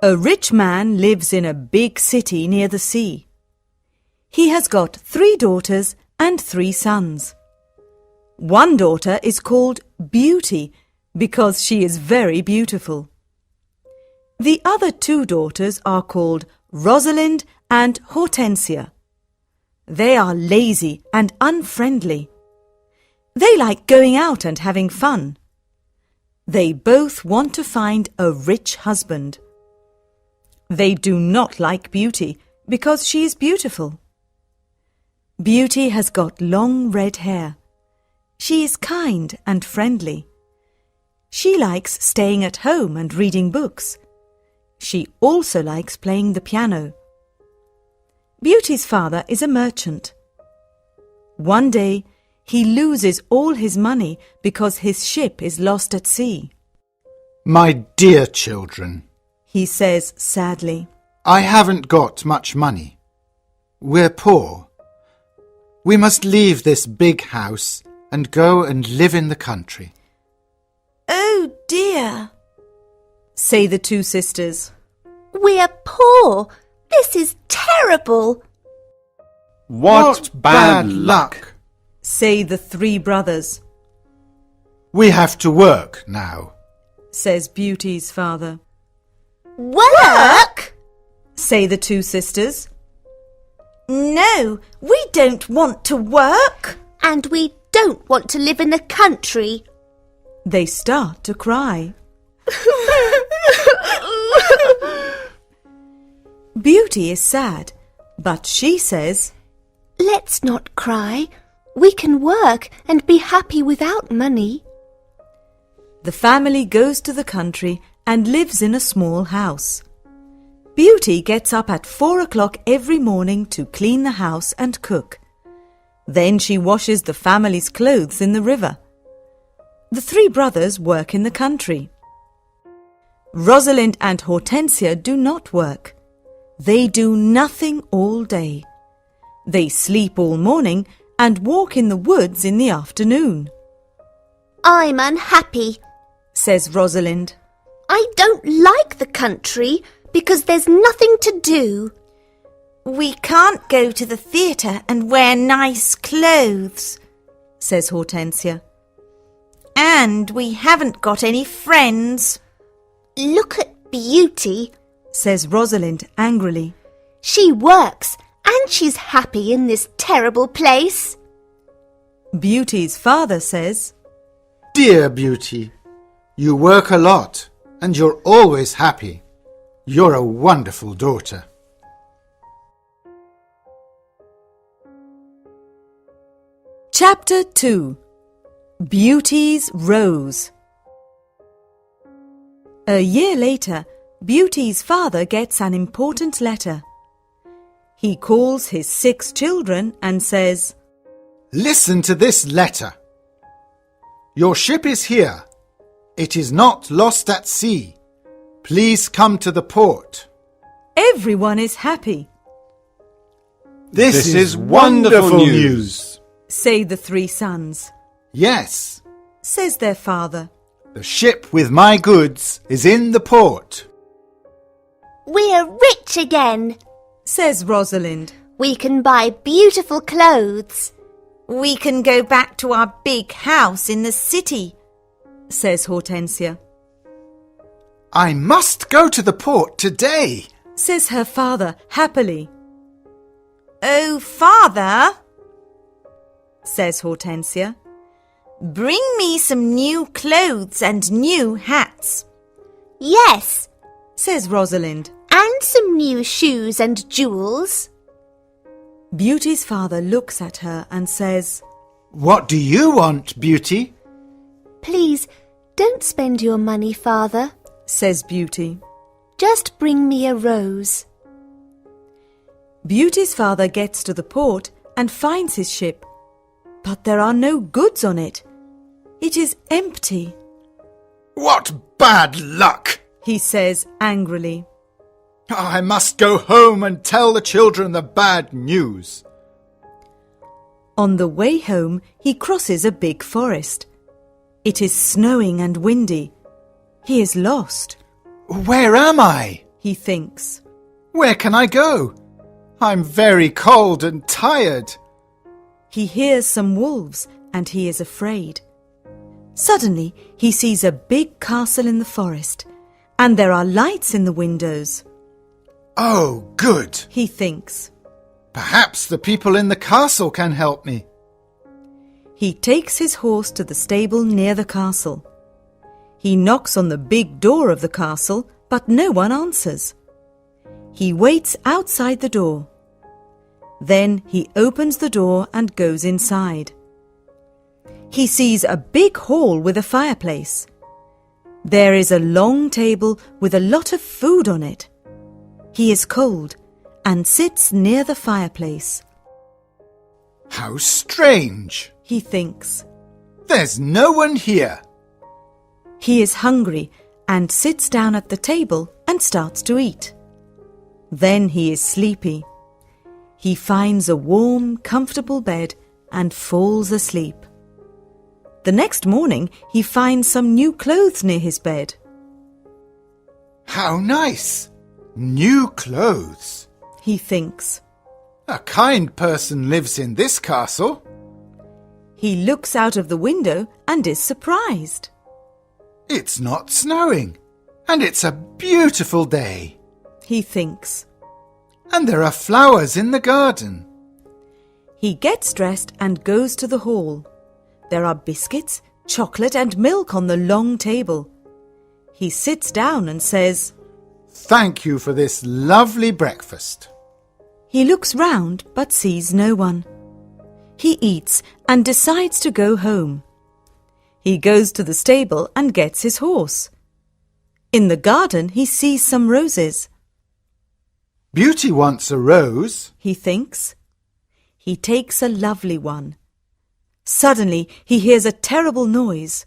A rich man lives in a big city near the sea. He has got 3 daughters and 3 sons. One daughter is called Beauty because she is very beautiful. The other 2 daughters are called Rosalind and Hortensia. They are lazy and unfriendly. They like going out and having fun. They both want to find a rich husband. They do not like Beauty because she is beautiful. Beauty has got long red hair. She is kind and friendly. She likes staying at home and reading books. She also likes playing the piano. Beauty's father is a merchant. One day, he loses all his money because his ship is lost at sea. My dear children, He says sadly, I haven't got much money. We're poor. We must leave this big house and go and live in the country. Oh dear, say the 2 sisters. we're poor. This is terrible. What bad luck! Say the 3 brothers, We have to work now. says Beauty's father. Work? Say the 2 sisters. No, we don't want to work. And we don't want to live in the country. They start to cry. Beauty is sad, but she says, Let's not cry. We can work and be happy without money. The family goes to the country and lives in a small house. Beauty gets up at 4 o'clock every morning to clean the house and cook. Then she washes the family's clothes in the river. The 3 brothers work in the country. Rosalind and Hortensia do not work. They do nothing all day. They sleep all morning and walk in the woods in the afternoon, I'm unhappy. says Rosalind. I don't like the country because there's nothing to do. We can't go to the theatre and wear nice clothes, says Hortensia. and we haven't got any friends. Look at Beauty, says Rosalind angrily. She works and she's happy in this terrible place. Beauty's father says, Dear Beauty, you work a lot and you're always happy. You're a wonderful daughter. Chapter 2. Beauty's Rose. A year later, Beauty's father gets an important letter. He calls his 6 children and says, Listen to this letter. Your ship is here. It is not lost at sea. Please come to the port. Everyone is happy, This is wonderful news. say the 3 sons, Yes, says their father. the ship with my goods is in the port. We're rich again. Says Rosalind. We can buy beautiful clothes. We can go back to our big house in the city, Says Hortensia. I must go to the port today. Says her father happily. Oh, Father, Says Hortensia. bring me some new clothes and new hats. Yes, Says Rosalind. and some new shoes and jewels. Beauty's father looks at her and says, What do you want, Beauty? Please, don't spend your money, Father. Says Beauty. Just bring me a rose. Beauty's father gets to the port and finds his ship, but there are no goods on it. It is empty, What bad luck! he says angrily. I must go home and tell the children the bad news. On the way home, he crosses a big forest. It is snowing and windy. He is lost. Where am I? he thinks. Where can I go? I'm very cold and tired. He hears some wolves and he is afraid. Suddenly, he sees a big castle in the forest, and there are lights in the windows. Oh, good. He thinks. Perhaps the people in the castle can help me. He takes his horse to the stable near the castle. He knocks on the big door of the castle, but no one answers. He waits outside the door. Then he opens the door and goes inside. He sees a big hall with a fireplace. There is a long table with a lot of food on it. He is cold and sits near the fireplace. How strange, he thinks. There's no one here. He is hungry and sits down at the table and starts to eat. Then he is sleepy. He finds a warm, comfortable bed and falls asleep. The next morning, he finds some new clothes near his bed. How nice! New clothes. He thinks. A kind person lives in this castle. He looks out of the window and is surprised. It's not snowing, and it's a beautiful day. He thinks. And there are flowers in the garden. He gets dressed and goes to the hall. There are biscuits, chocolate and milk on the long table. He sits down and says, Thank you for this lovely breakfast. He looks round but sees no one. He eats and decides to go home. He goes to the stable and gets his horse. In the garden he sees some roses. Beauty wants a rose, he thinks. He takes a lovely one. Suddenly he hears a terrible noise.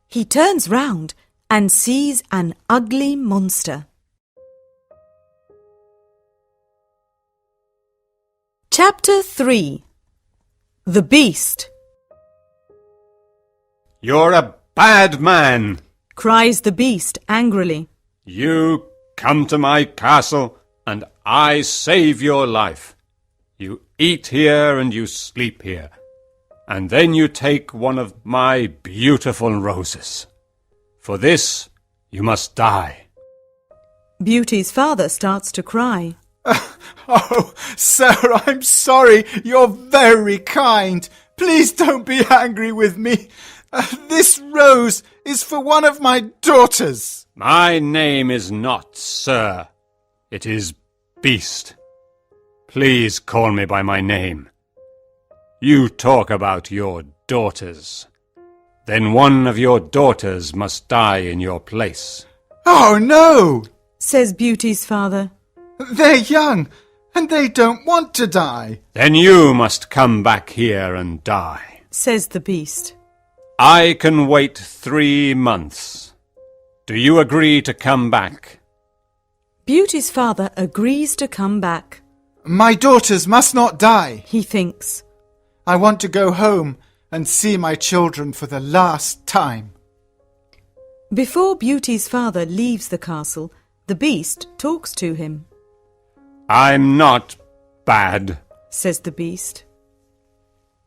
He turns round and sees an ugly monster. Chapter 3. The Beast. You're a bad man, cries the beast angrily. You come to my castle and I save your life. You eat here and you sleep here, and then you take one of my beautiful roses. For this you must die. Beauty's father starts to cry. Oh, sir, I'm sorry. You're very kind. Please don't be angry with me. This rose is for one of my daughters. My name is not Sir. It is Beast. Please call me by my name. You talk about your daughters. Then one of your daughters must die in your place. Oh, no, says Beauty's father. They're young, and they don't want to die. Then you must come back here and die, says the beast. I can wait 3 months. Do you agree to come back? Beauty's father agrees to come back. My daughters must not die, he thinks. I want to go home and see my children for the last time. Before Beauty's father leaves the castle, the beast talks to him. I'm not bad, says the beast.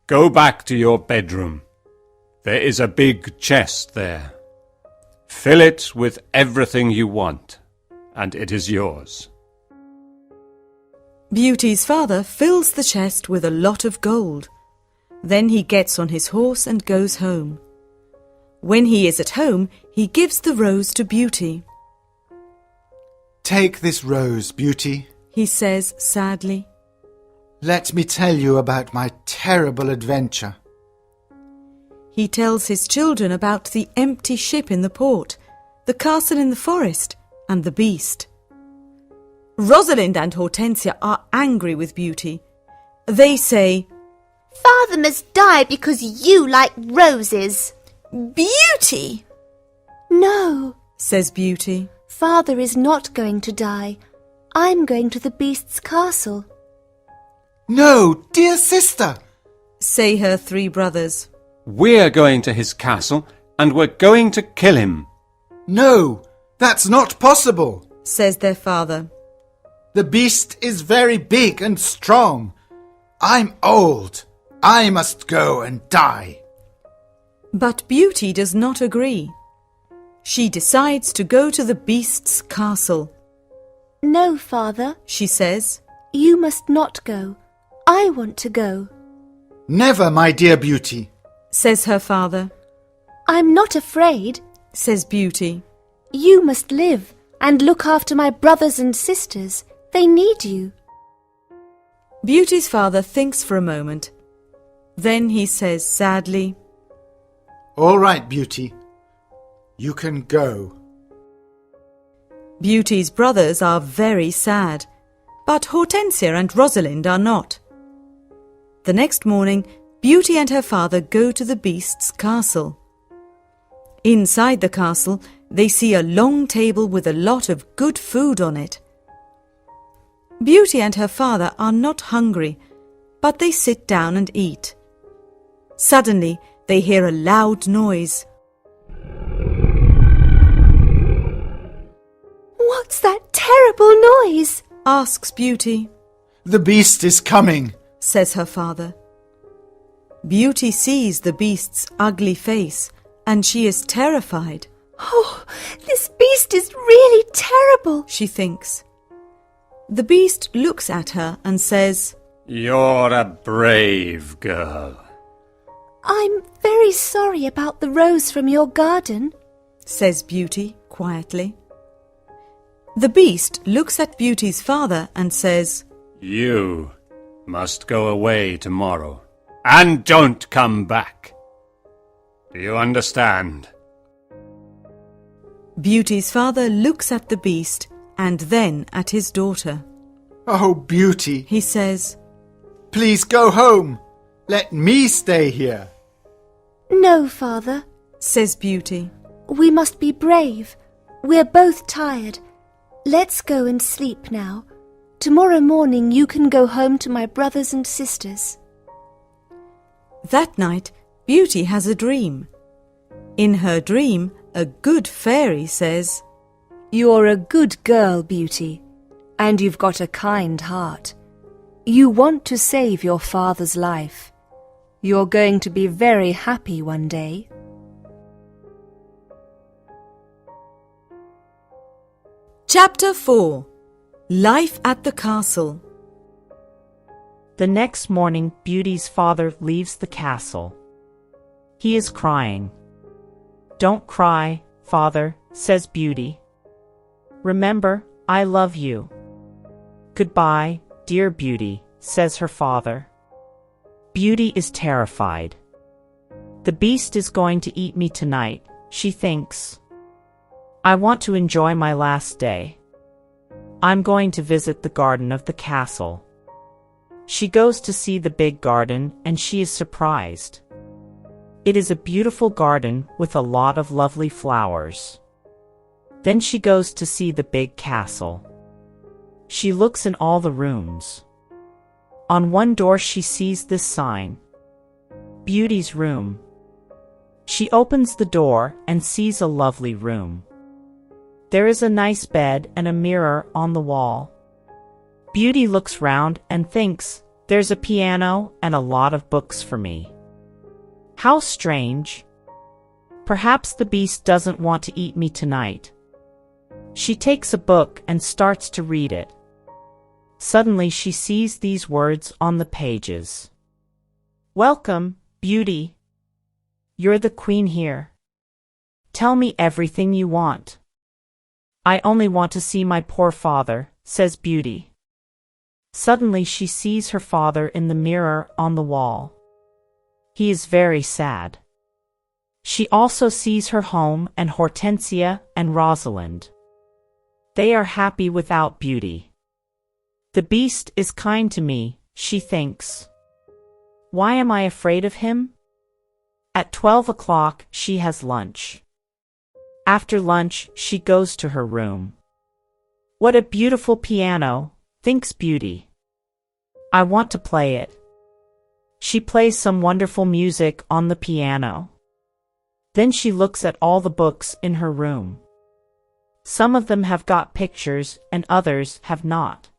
Go back to your bedroom. There is a big chest there. Fill it with everything you want, and it is yours. Beauty's father fills the chest with a lot of gold. Then he gets on his horse and goes home. When he is at home, he gives the rose to Beauty. Take this rose, Beauty, he says sadly. Let me tell you about my terrible adventure. He tells his children about the empty ship in the port, the castle in the forest, and the beast. Rosalind and Hortensia are angry with Beauty. They say, Father must die because you like roses. Beauty! No, says Beauty. Father is not going to die. I'm going to the beast's castle. No, dear sister, say her 3 brothers. We're going to his castle, and we're going to kill him. No, that's not possible, says their father. The beast is very big and strong. I'm old. I must go and die. But Beauty does not agree. She decides to go to the beast's castle. No, father, She says, you must not go. I want to go. Never, my dear Beauty. says her father, I'm not afraid. says Beauty. You must live and look after my brothers and sisters. They need you. Beauty's father thinks for a moment. Then he says sadly, All right, Beauty. You can go. Beauty's brothers are very sad, but Hortensia and Rosalind are not. The next morning, Beauty and her father go to the beast's castle. Inside the castle, they see a long table with a lot of good food on it. Beauty and her father are not hungry, but they sit down and eat. Suddenly, they hear a loud noise. What's that terrible noise? Asks Beauty, The beast is coming. says her father. Beauty sees the beast's ugly face, and she is terrified, Oh, this beast is really terrible. she thinks. The beast looks at her and says, You're a brave girl. I'm very sorry about the rose from your garden. says Beauty quietly. The beast looks at Beauty's father and says, You must go away tomorrow, and don't come back. Do you understand? Beauty's father looks at the beast and then at his daughter. Oh, Beauty, He says, please go home. Let me stay here. No, father. says Beauty. We must be brave. We're both tired. Let's go and sleep now. Tomorrow morning you can go home to my brothers and sisters. That night, Beauty has a dream. In her dream, a good fairy says, You're a good girl, Beauty, and you've got a kind heart. You want to save your father's life. You're going to be very happy one day. Chapter 4. Life at the Castle. The next morning, Beauty's father leaves the castle. He is crying. Don't cry, father, says Beauty. Remember, I love you. Goodbye, dear Beauty, says her father. Beauty is terrified. The beast is going to eat me tonight, she thinks. I want to enjoy my last day. I'm going to visit the garden of the castle. She goes to see the big garden and she is surprised. It is a beautiful garden with a lot of lovely flowers. Then she goes to see the big castle. She looks in all the rooms. On one door she sees this sign, Beauty's room. She opens the door and sees a lovely room. There is a nice bed and a mirror on the wall. Beauty looks round and thinks, there's a piano and a lot of books for me. How strange. Perhaps the beast doesn't want to eat me tonight. She takes a book and starts to read it. Suddenly she sees these words on the pages. Welcome, Beauty. You're the queen here. Tell me everything you want. I only want to see my poor father, says Beauty. Suddenly she sees her father in the mirror on the wall. He is very sad. She also sees her home and Hortensia and Rosalind. They are happy without Beauty. The beast is kind to me, she thinks. Why am I afraid of him? At 12 o'clock she has lunch. After lunch she goes to her room. What a beautiful piano, thinks Beauty. I want to play it. She plays some wonderful music on the piano. Then she looks at all the books in her room. Some of them have got pictures and others have not.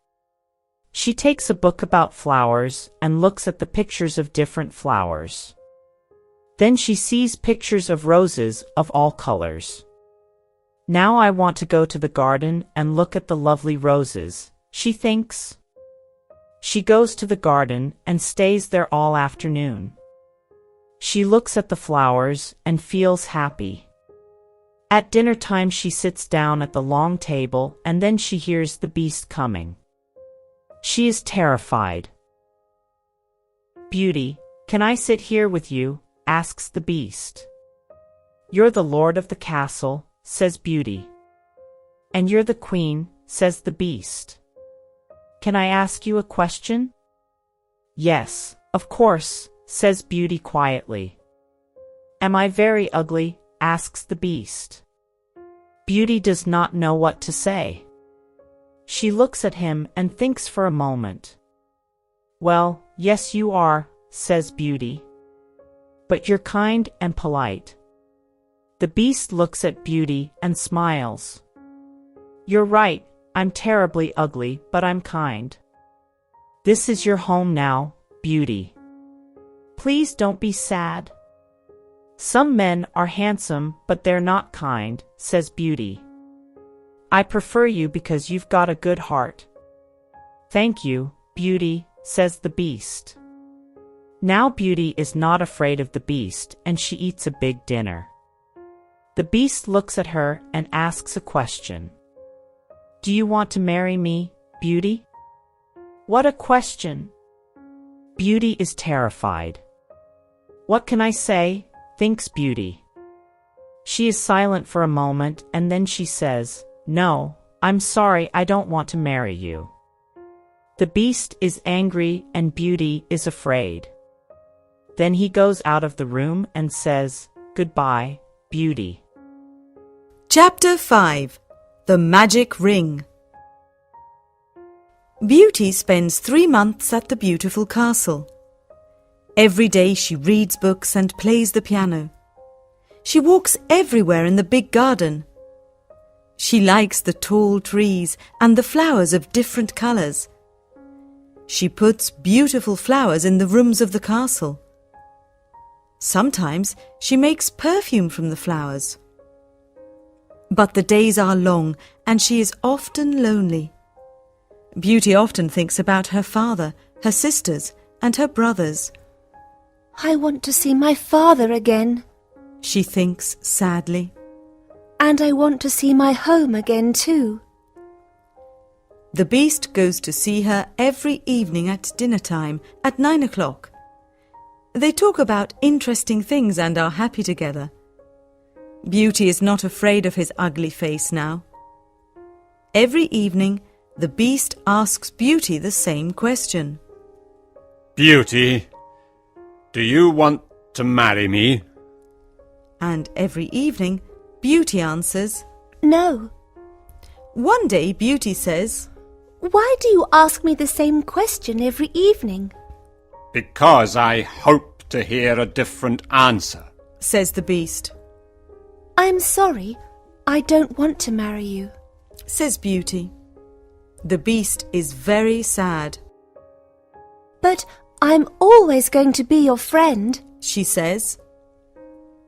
She takes a book about flowers and looks at the pictures of different flowers. Then she sees pictures of roses of all colors. Now I want to go to the garden and look at the lovely roses, she thinks. She goes to the garden and stays there all afternoon. She looks at the flowers and feels happy. At dinner time she sits down at the long table and then she hears the beast coming. She is terrified. "Beauty, can I sit here with you?" asks the beast. "You're the lord of the castle," says Beauty. "And you're the queen," says the beast. "Can I ask you a question?" "Yes, of course," says Beauty quietly. "Am I very ugly?" asks the beast. Beauty does not know what to say. She looks at him and thinks for a moment. "Well, yes you are," says Beauty. "But you're kind and polite." The beast looks at Beauty and smiles. "You're right, I'm terribly ugly, but I'm kind. This is your home now, Beauty. Please don't be sad." "Some men are handsome, but they're not kind," says Beauty. "I prefer you because you've got a good heart." "Thank you, Beauty," says the beast. Now Beauty is not afraid of the beast and she eats a big dinner. The beast looks at her and asks a question. "Do you want to marry me, Beauty?" What a question! Beauty is terrified. "What can I say?" thinks Beauty. She is silent for a moment and then she says, "No, I'm sorry, I don't want to marry you." The beast is angry and Beauty is afraid. Then he goes out of the room and says, "Goodbye, Beauty." Chapter 5. The Magic Ring. Beauty spends 3 months at the beautiful castle. Every day she reads books and plays the piano. She walks everywhere in the big garden. She likes the tall trees and the flowers of different colors. She puts beautiful flowers in the rooms of the castle. Sometimes she makes perfume from the flowers. But the days are long and she is often lonely. Beauty often thinks about her father, her sisters, and her brothers. I want to see my father again. She thinks sadly. And I want to see my home again too. The beast goes to see her every evening at dinner time at 9 o'clock. They talk about interesting things and are happy together. Beauty is not afraid of his ugly face now. Every evening, the beast asks Beauty the same question. "Beauty, do you want to marry me?" And every evening, Beauty answers, No. One day Beauty says, Why do you ask me the same question every evening? "Because I hope to hear a different answer." says the beast. I'm sorry. I don't want to marry you. Says Beauty. The beast is very sad. But I'm always going to be your friend. She says,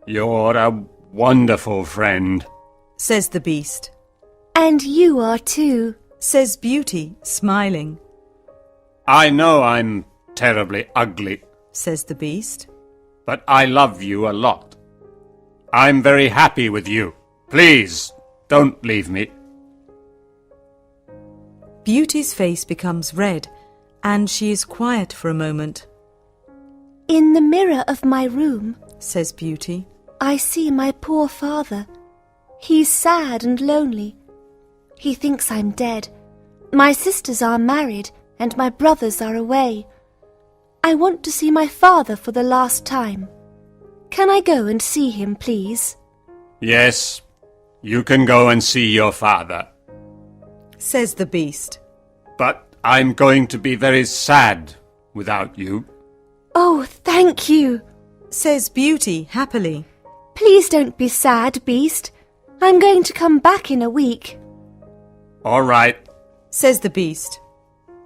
"You're a wonderful friend." says the beast. And you are too. Says Beauty, smiling. "I know I'm terribly ugly, Says the beast. but I love you a lot. I'm very happy with you. Please, don't leave me." Beauty's face becomes red and she is quiet for a moment. In the mirror of my room, Says Beauty. I see my poor father. He's sad and lonely. He thinks I'm dead. My sisters are married and my brothers are away. I want to see my father for the last time. Can I go and see him, please? "Yes, you can go and see your father. Says the beast. But I'm going to be very sad without you." Oh, thank you. Says Beauty happily. Please don't be sad, Beast. I'm going to come back in a week. All right, says the Beast.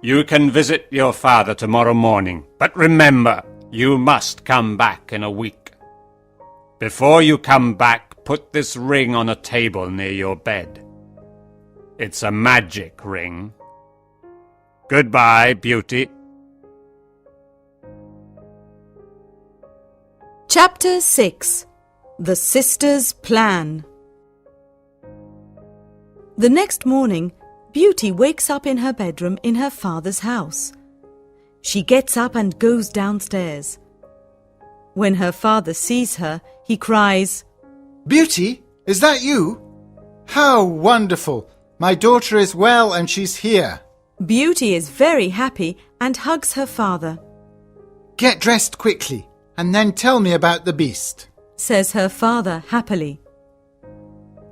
you can visit your father tomorrow morning, but remember, you must come back in a week. Before you come back, put this ring on a table near your bed. It's a magic ring. Goodbye, Beauty. Chapter 6. The Sisters' Plan. The next morning, Beauty wakes up in her bedroom in her father's house. She gets up and goes downstairs. When her father sees her, he cries, Beauty, is that you? How wonderful! My daughter is well and she's here. Beauty is very happy and hugs her father. Get dressed quickly and then tell me about the beast, says her father happily.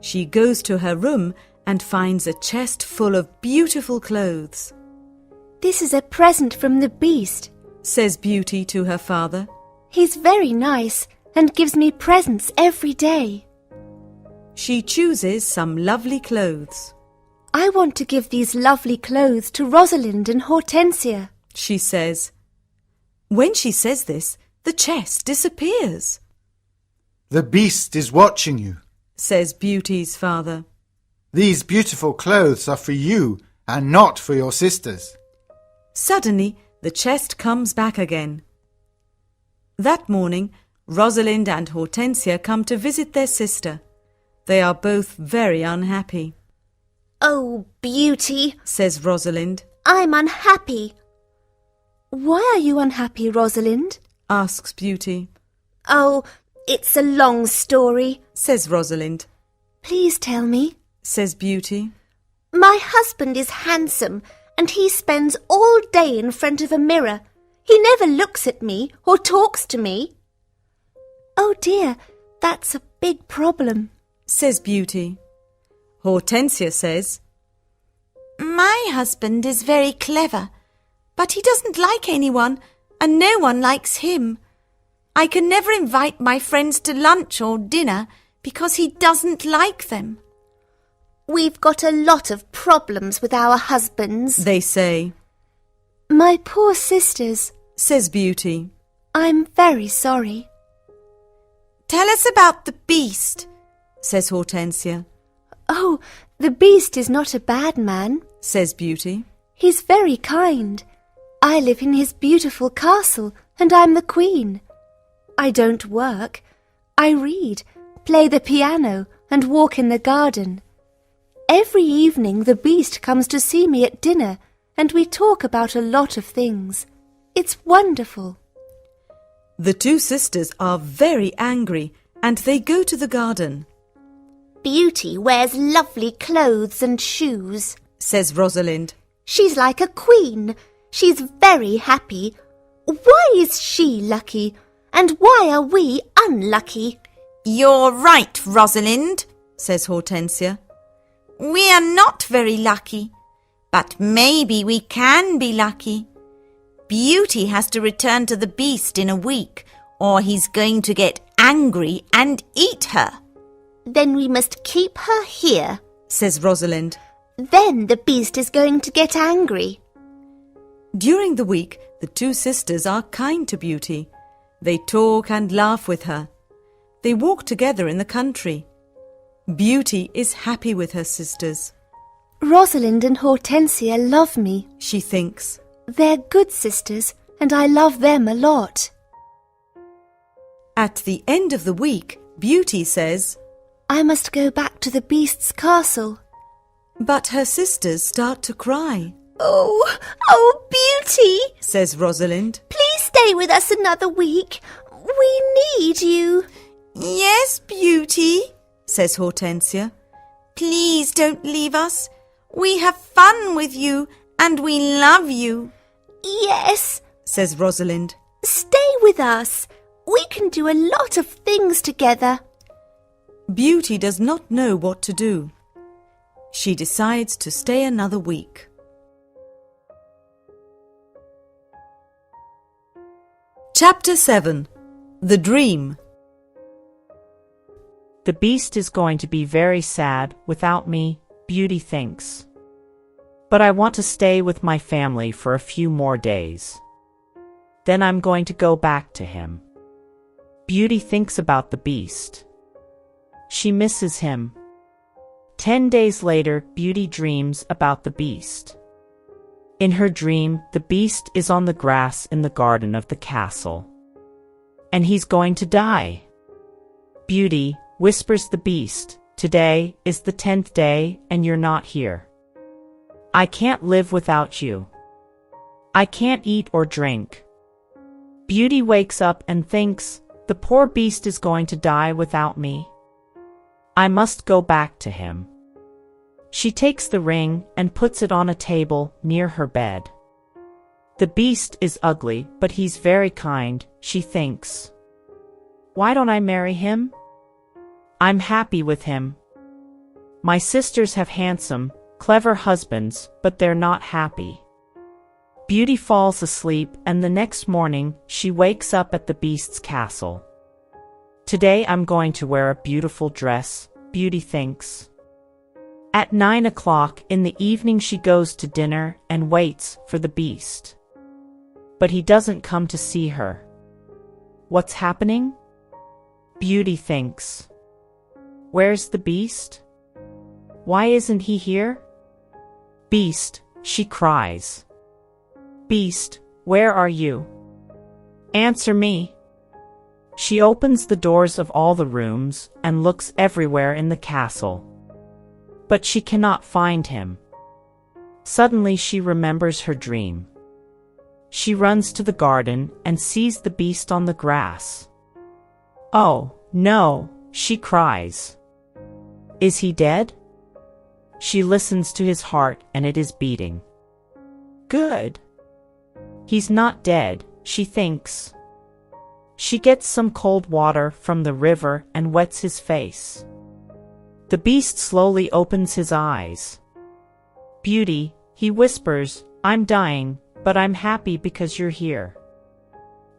She goes to her room and finds a chest full of beautiful clothes. This is a present from the Beast, says Beauty to her father. He's very nice and gives me presents every day. She chooses some lovely clothes. I want to give these lovely clothes to Rosalind and Hortensia, she says. When she says this, the chest disappears. The beast is watching you, says Beauty's father. These beautiful clothes are for you and not for your sisters. Suddenly, the chest comes back again. That morning, Rosalind and Hortensia come to visit their sister. They are both very unhappy. Oh, Beauty, says Rosalind. I'm unhappy. Why are you unhappy, Rosalind? asks Beauty. Oh, it's a long story, says Rosalind. Please tell me, says Beauty. My husband is handsome and he spends all day in front of a mirror. He never looks at me or talks to me. Oh dear, that's a big problem, says Beauty. Hortensia says, My husband is very clever, but he doesn't like anyone and no one likes him. I can never invite my friends to lunch or dinner because he doesn't like them. We've got a lot of problems with our husbands, they say. My poor sisters, says Beauty. I'm very sorry. Tell us about the beast, says Hortensia. Oh, the Beast is not a bad man, says Beauty. He's very kind. I live in his beautiful castle and I'm the queen. I don't work. I read, play the piano and walk in the garden. Every evening the Beast comes to see me at dinner and we talk about a lot of things. It's wonderful. The two sisters are very angry and they go to the garden. Beauty wears lovely clothes and shoes, says Rosalind. She's like a queen. She's very happy. Why is she lucky? And why are we unlucky? You're right, Rosalind, says Hortensia. We are not very lucky, but maybe we can be lucky. Beauty has to return to the Beast in a week, or he's going to get angry and eat her. Then we must keep her here, says Rosalind. Then the Beast is going to get angry. During the week, the two sisters are kind to Beauty. They talk and laugh with her. They walk together in the country. Beauty is happy with her sisters. Rosalind and Hortensia love me, she thinks. They're good sisters and I love them a lot. At the end of the week, Beauty says, I must go back to the Beast's castle. But her sisters start to cry. Oh, Beauty, says Rosalind. Please stay with us another week. We need you. Yes, Beauty, says Hortensia. Please don't leave us. We have fun with you and we love you. Yes, says Rosalind. Stay with us. We can do a lot of things together. Beauty does not know what to do. She decides to stay another week. Chapter 7. The Dream. The beast is going to be very sad without me, Beauty thinks. But I want to stay with my family for a few more days. Then I'm going to go back to him. Beauty thinks about the beast. She misses him. 10 days later, Beauty dreams about the beast. In her dream, the beast is on the grass in the garden of the castle. And he's going to die. Beauty, whispers the beast, today is the 10th day and you're not here. I can't live without you. I can't eat or drink. Beauty wakes up and thinks, the poor beast is going to die without me. I must go back to him. She takes the ring and puts it on a table near her bed. The beast is ugly, but he's very kind, she thinks. Why don't I marry him? I'm happy with him. My sisters have handsome, clever husbands, but they're not happy. Beauty falls asleep, and the next morning she wakes up at the beast's castle. Today I'm going to wear a beautiful dress, Beauty thinks. At 9 o'clock in the evening she goes to dinner and waits for the beast. But he doesn't come to see her. What's happening? Beauty thinks. Where's the beast? Why isn't he here? Beast, she cries. Beast, where are you? Answer me. She opens the doors of all the rooms and looks everywhere in the castle. But she cannot find him. Suddenly she remembers her dream. She runs to the garden and sees the beast on the grass. Oh, no, she cries. Is he dead? She listens to his heart and it is beating. Good. He's not dead, she thinks. She gets some cold water from the river and wets his face. The beast slowly opens his eyes. Beauty, he whispers, I'm dying, but I'm happy because you're here.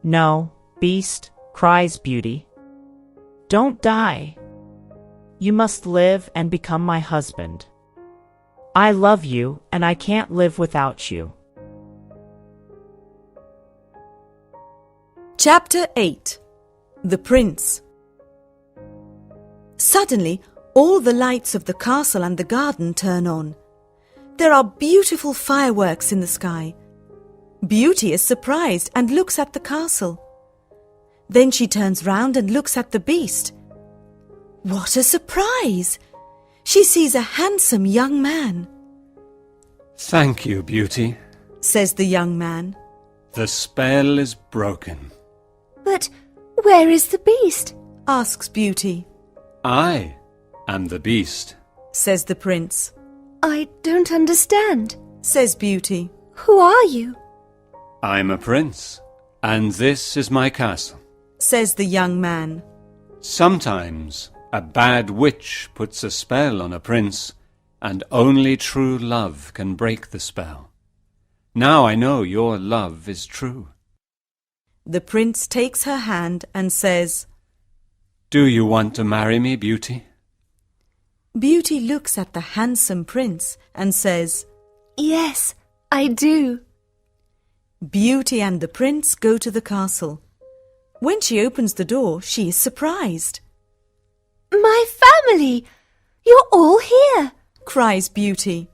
No, beast, cries Beauty. Don't die. You must live and become my husband. I love you and I can't live without you. Chapter 8. The Prince. Suddenly, all the lights of the castle and the garden turn on. There are beautiful fireworks in the sky. Beauty is surprised and looks at the castle. Then she turns round and looks at the beast. What a surprise! She sees a handsome young man. Thank you, Beauty. Says the young man. The spell is broken. But where is the beast? Asks Beauty. I am the beast. Says the prince. I don't understand. Says Beauty. Who are you? I'm a prince, and this is my castle. Says the young man. Sometimes a bad witch puts a spell on a prince, and only true love can break the spell. Now I know your love is true. The prince takes her hand and says, Do you want to marry me, Beauty? Beauty looks at the handsome prince and says, Yes, I do. Beauty and the prince go to the castle. When she opens the door, she is surprised. My family! You're all here! Cries Beauty.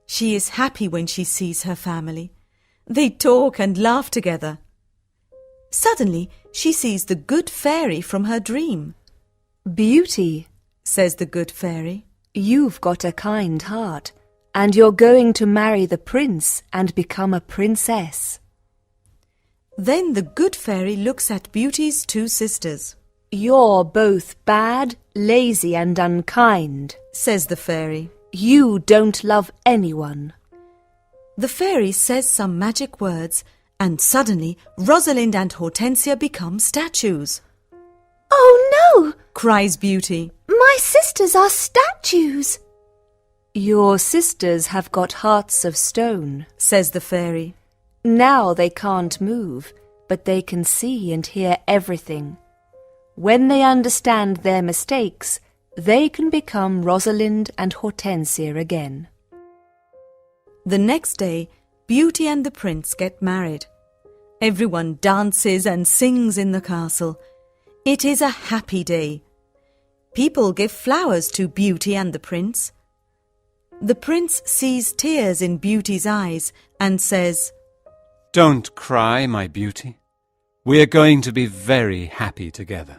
She is happy when she sees her family. They talk and laugh together. Suddenly, she sees the good fairy from her dream. Beauty, Says the good fairy. you've got a kind heart, and you're going to marry the prince and become a princess. Then the good fairy looks at Beauty's two sisters. You're both bad, lazy and unkind. Says the fairy. You don't love anyone. The fairy says some magic words, and suddenly Rosalind and Hortensia become statues. Oh no! Cries Beauty. My sisters are statues! Your sisters have got hearts of stone. Says the fairy. Now they can't move, but they can see and hear everything. When they understand their mistakes, they can become Rosalind and Hortensia again. The next day, Beauty and the prince get married. Everyone dances and sings in the castle. It is a happy day. People give flowers to Beauty and the prince. The prince sees tears in Beauty's eyes and says, "Don't cry, my beauty. We are going to be very happy together."